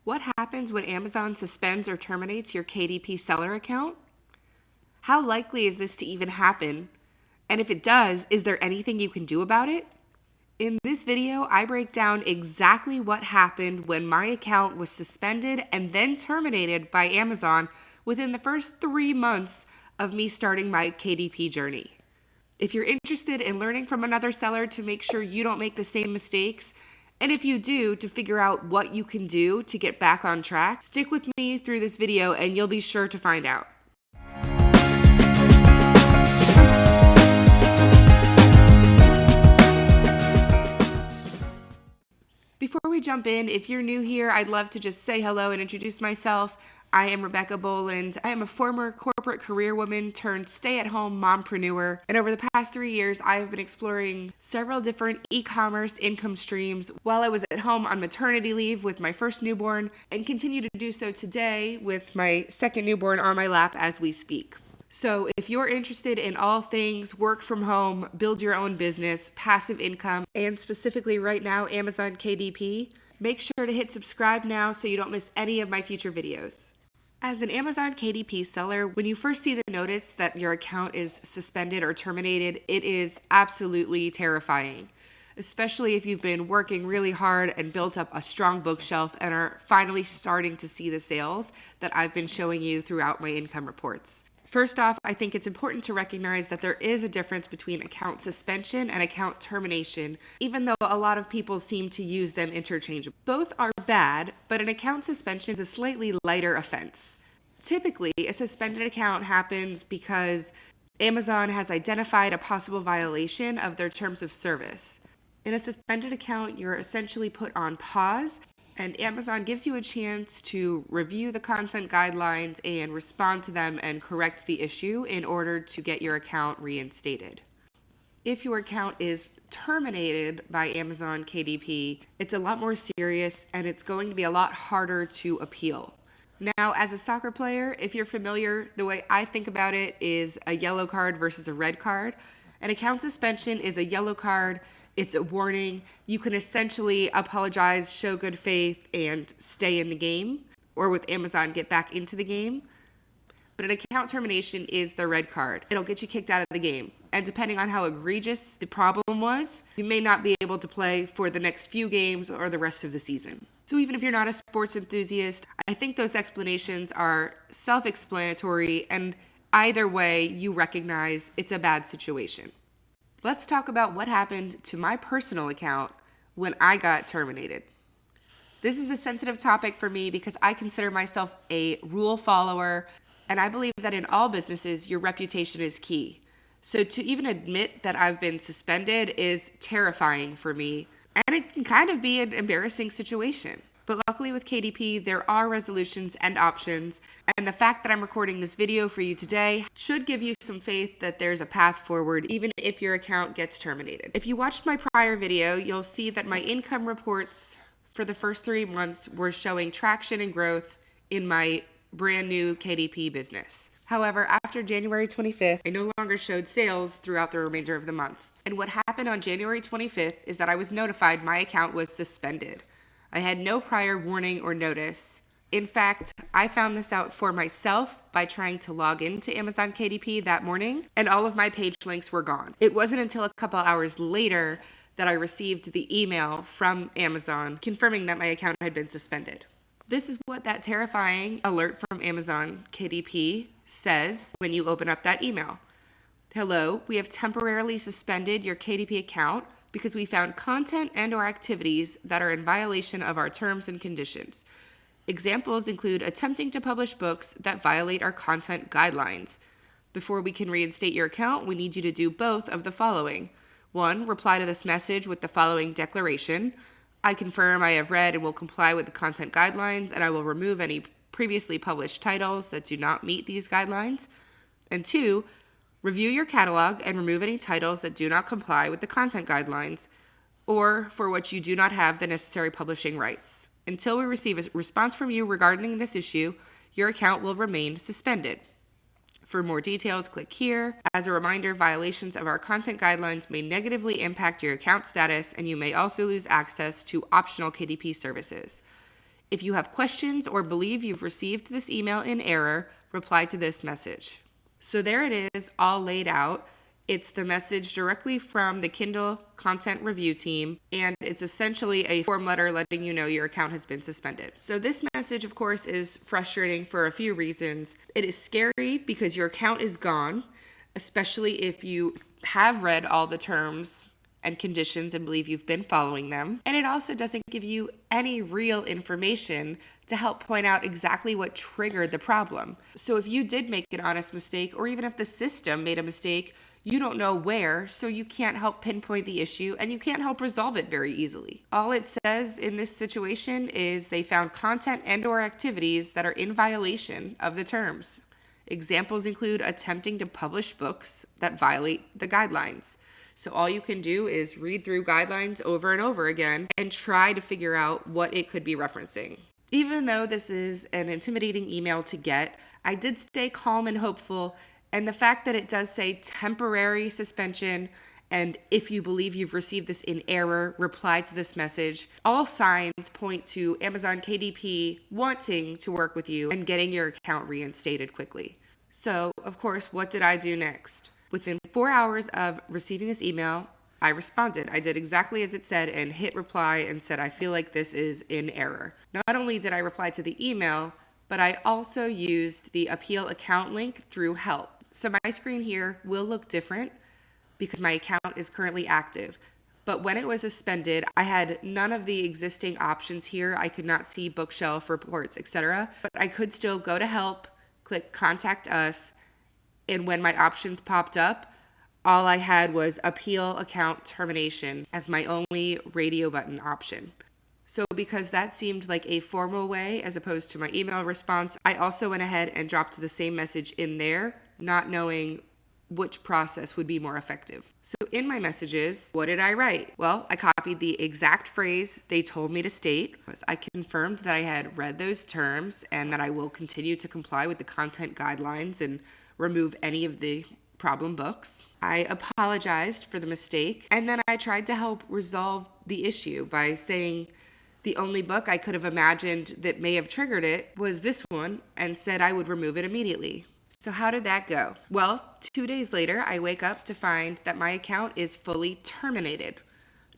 What happens when Amazon suspends or terminates your KDP seller account? How likely is this to even happen? And if it does, is there anything you can do about it? In this video, I break down exactly what happened when my account was suspended and then terminated by Amazon within the first 3 months of me starting my KDP journey. If you're interested in learning from another seller to make sure you don't make the same mistakes, and if you do, to figure out what you can do to get back on track, stick with me through this video and you'll be sure to find out. Before we jump in, if you're new here, I'd love to just say hello and introduce myself. I am Rebecca Boland. I am a former corporate career woman turned stay-at-home mompreneur. And over the past 3 years, I have been exploring several different e-commerce income streams while I was at home on maternity leave with my first newborn, and continue to do so today with my second newborn on my lap as we speak. So if you're interested in all things work from home, build your own business, passive income, and specifically right now, Amazon KDP, make sure to hit subscribe now so you don't miss any of my future videos. As an Amazon KDP seller, when you first see the notice that your account is suspended or terminated, it is absolutely terrifying, especially if you've been working really hard and built up a strong bookshelf and are finally starting to see the sales that I've been showing you throughout my income reports. First off, I think it's important to recognize that there is a difference between account suspension and account termination, even though a lot of people seem to use them interchangeably. Both are bad, but an account suspension is a slightly lighter offense. Typically, a suspended account happens because Amazon has identified a possible violation of their terms of service. In a suspended account, you're essentially put on pause, and Amazon gives you a chance to review the content guidelines and respond to them and correct the issue in order to get your account reinstated. If your account is terminated by Amazon KDP, it's a lot more serious and it's going to be a lot harder to appeal. Now, as a soccer player, if you're familiar, the way I think about it is a yellow card versus a red card. An account suspension is a yellow card. It's a warning. You can essentially apologize, show good faith, and stay in the game, or with Amazon, get back into the game. But an account termination is the red card. It'll get you kicked out of the game. And depending on how egregious the problem was, you may not be able to play for the next few games or the rest of the season. So even if you're not a sports enthusiast, I think those explanations are self-explanatory, and either way, you recognize it's a bad situation. Let's talk about what happened to my personal account when I got terminated. This is a sensitive topic for me because I consider myself a rule follower, and I believe that in all businesses, your reputation is key. So to even admit that I've been suspended is terrifying for me, and it can kind of be an embarrassing situation. But luckily with KDP, there are resolutions and options, and the fact that I'm recording this video for you today should give you some faith that there's a path forward even if your account gets terminated. If you watched my prior video, you'll see that my income reports for the first 3 months were showing traction and growth in my brand new KDP business. However, after January 25th, I no longer showed sales throughout the remainder of the month. And what happened on January 25th is that I was notified my account was suspended. I had no prior warning or notice. In fact, I found this out for myself by trying to log into Amazon KDP that morning, and all of my page links were gone. It wasn't until a couple hours later that I received the email from Amazon confirming that my account had been suspended. This is what that terrifying alert from Amazon KDP says when you open up that email. Hello, we have temporarily suspended your KDP account because we found content and/or activities that are in violation of our terms and conditions. Examples include attempting to publish books that violate our content guidelines. Before we can reinstate your account, we need you to do both of the following. 1, reply to this message with the following declaration. I confirm I have read and will comply with the content guidelines, and I will remove any previously published titles that do not meet these guidelines. And 2, review your catalog and remove any titles that do not comply with the content guidelines or for which you do not have the necessary publishing rights. Until we receive a response from you regarding this issue, your account will remain suspended. For more details, click here. As a reminder, violations of our content guidelines may negatively impact your account status, and you may also lose access to optional KDP services. If you have questions or believe you've received this email in error, reply to this message. So there it is, all laid out. It's the message directly from the Kindle content review team, and it's essentially a form letter letting you know your account has been suspended. So this message, of course, is frustrating for a few reasons. It is scary because your account is gone, especially if you have read all the terms and conditions and believe you've been following them. And it also doesn't give you any real information to help point out exactly what triggered the problem. So if you did make an honest mistake, or even if the system made a mistake, you don't know where, so you can't help pinpoint the issue and you can't help resolve it very easily. All it says in this situation is they found content and/or activities that are in violation of the terms. Examples include attempting to publish books that violate the guidelines. So all you can do is read through guidelines over and over again and try to figure out what it could be referencing. Even though this is an intimidating email to get, I did stay calm and hopeful, and the fact that it does say temporary suspension and if you believe you've received this in error, reply to this message, all signs point to Amazon KDP wanting to work with you and getting your account reinstated quickly. So, of course, what did I do next? Within 4 hours of receiving this email, I responded. I did exactly as it said and hit reply and said, I feel like this is in error. Not only did I reply to the email, but I also used the appeal account link through help. So my screen here will look different because my account is currently active. But when it was suspended, I had none of the existing options here. I could not see bookshelf reports, etc. But I could still go to help, click contact us, and when my options popped up, all I had was appeal account termination as my only radio button option. So because that seemed like a formal way as opposed to my email response, I also went ahead and dropped the same message in there, not knowing which process would be more effective. So in my messages, what did I write? Well, I copied the exact phrase they told me to state. I confirmed that I had read those terms and that I will continue to comply with the content guidelines and remove any of the problem books. I apologized for the mistake, and then I tried to help resolve the issue by saying the only book I could have imagined that may have triggered it was this one, and said I would remove it immediately. So how did that go? Well, 2 days later, I wake up to find that my account is fully terminated.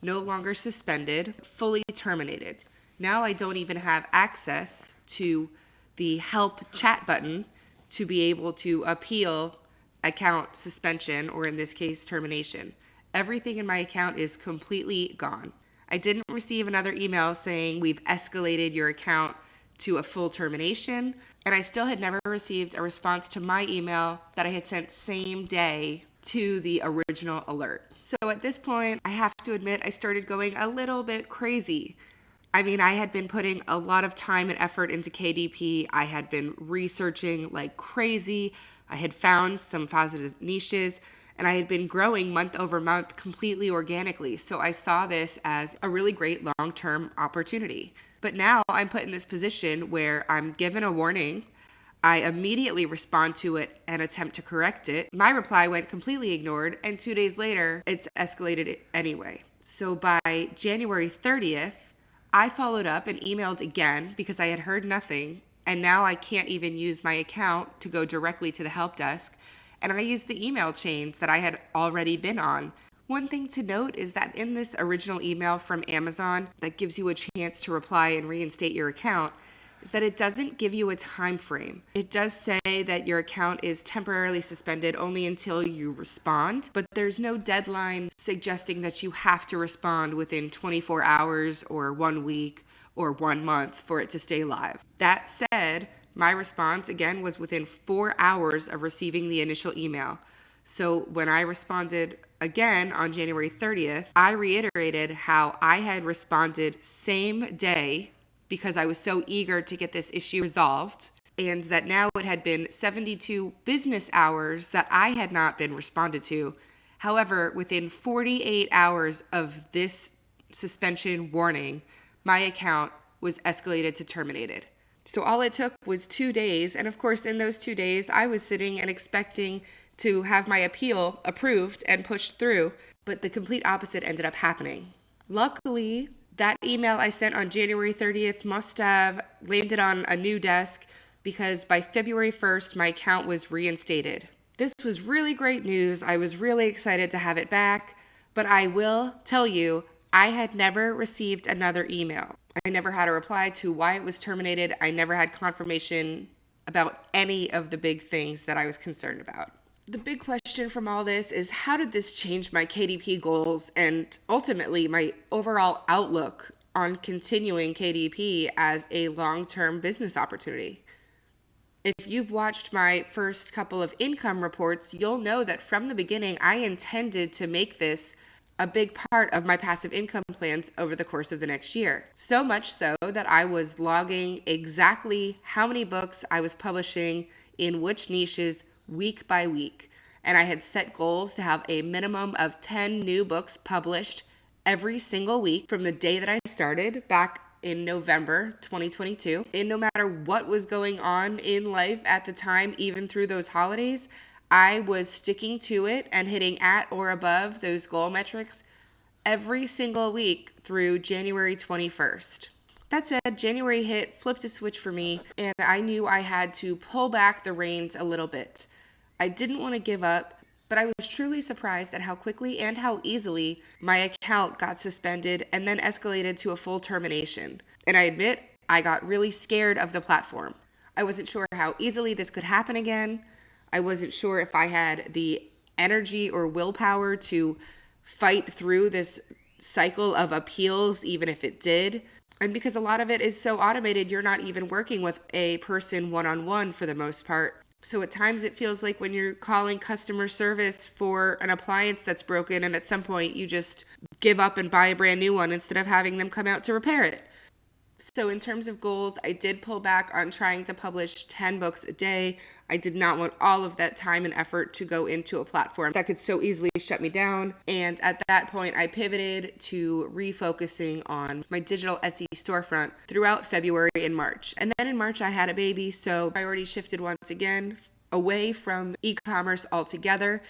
No longer suspended, fully terminated. Now I don't even have access to the help chat button to be able to appeal account suspension, or in this case, termination. Everything in my account is completely gone. I didn't receive another email saying we've escalated your account to a full termination, and I still had never received a response to my email that I had sent same day to the original alert. So at this point, I have to admit I started going a little bit crazy. I mean, I had been putting a lot of time and effort into KDP. I had been researching like crazy. I had found some positive niches, and I had been growing month over month completely organically. So I saw this as a really great long-term opportunity. But now I'm put in this position where I'm given a warning. I immediately respond to it and attempt to correct it. My reply went completely ignored, and 2 days later, it's escalated anyway. So by January 30th, I followed up and emailed again because I had heard nothing, and now I can't even use my account to go directly to the help desk, and I used the email chains that I had already been on. One thing to note is that in this original email from Amazon that gives you a chance to reply and reinstate your account, is that it doesn't give you a time frame. It does say that your account is temporarily suspended only until you respond, but there's no deadline suggesting that you have to respond within 24 hours or 1 week or 1 month for it to stay live. That said, my response again was within 4 hours of receiving the initial email. So when I responded again on January 30th, I reiterated how I had responded same day because I was so eager to get this issue resolved, and that now it had been 72 business hours that I had not been responded to. However, within 48 hours of this suspension warning, my account was escalated to terminated. So all it took was 2 days, and of course in those 2 days I was sitting and expecting to have my appeal approved and pushed through, but the complete opposite ended up happening. Luckily, That email I sent on January 30th must have landed on a new desk because by February 1st, my account was reinstated. This was really great news. I was really excited to have it back, but I will tell you, I had never received another email. I never had a reply to why it was terminated. I never had confirmation about any of the big things that I was concerned about. The big question from all this is, how did this change my KDP goals and ultimately my overall outlook on continuing KDP as a long-term business opportunity? If you've watched my first couple of income reports, you'll know that from the beginning, I intended to make this a big part of my passive income plans over the course of the next year. So much so that I was logging exactly how many books I was publishing in which niches week by week. And I had set goals to have a minimum of 10 new books published every single week from the day that I started back in November 2022. And no matter what was going on in life at the time, even through those holidays, I was sticking to it and hitting at or above those goal metrics every single week through January 21st. That said, January hit, flipped a switch for me, and I knew I had to pull back the reins a little bit. I didn't want to give up, but I was truly surprised at how quickly and how easily my account got suspended and then escalated to a full termination. And I admit, I got really scared of the platform. I wasn't sure how easily this could happen again. I wasn't sure if I had the energy or willpower to fight through this cycle of appeals, even if it did. And because a lot of it is so automated, you're not even working with a person one-on-one for the most part. So at times it feels like when you're calling customer service for an appliance that's broken, and at some point you just give up and buy a brand new one instead of having them come out to repair it. So in terms of goals, I did pull back on trying to publish 10 books a day. I did not want all of that time and effort to go into a platform that could so easily shut me down. And at that point, I pivoted to refocusing on my digital Etsy storefront throughout February and March. And then in March, I had a baby, so priority shifted once again away from e-commerce altogether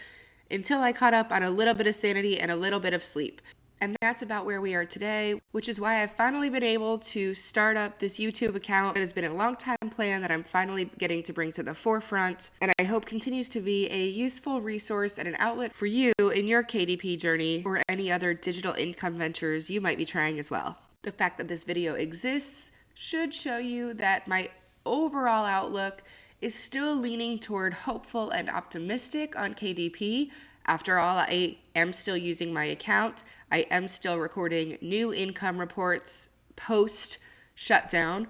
until I caught up on a little bit of sanity and a little bit of sleep. And that's about where we are today, which is why I've finally been able to start up this YouTube account that has been a long time plan that I'm finally getting to bring to the forefront, and I hope continues to be a useful resource and an outlet for you in your KDP journey or any other digital income ventures you might be trying as well. The fact that this video exists should show you that my overall outlook is still leaning toward hopeful and optimistic on KDP. After all, I am still using my account. I am still recording new income reports post shutdown,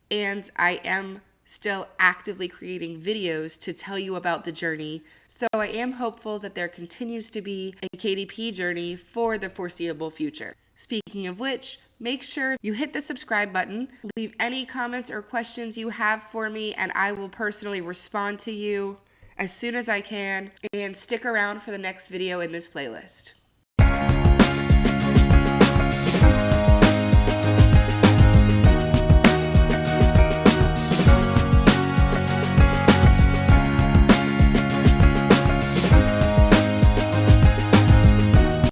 and I am still actively creating videos to tell you about the journey. So I am hopeful that there continues to be a KDP journey for the foreseeable future. Speaking of which, make sure you hit the subscribe button, leave any comments or questions you have for me, and I will personally respond to you as soon as I can, and stick around for the next video in this playlist.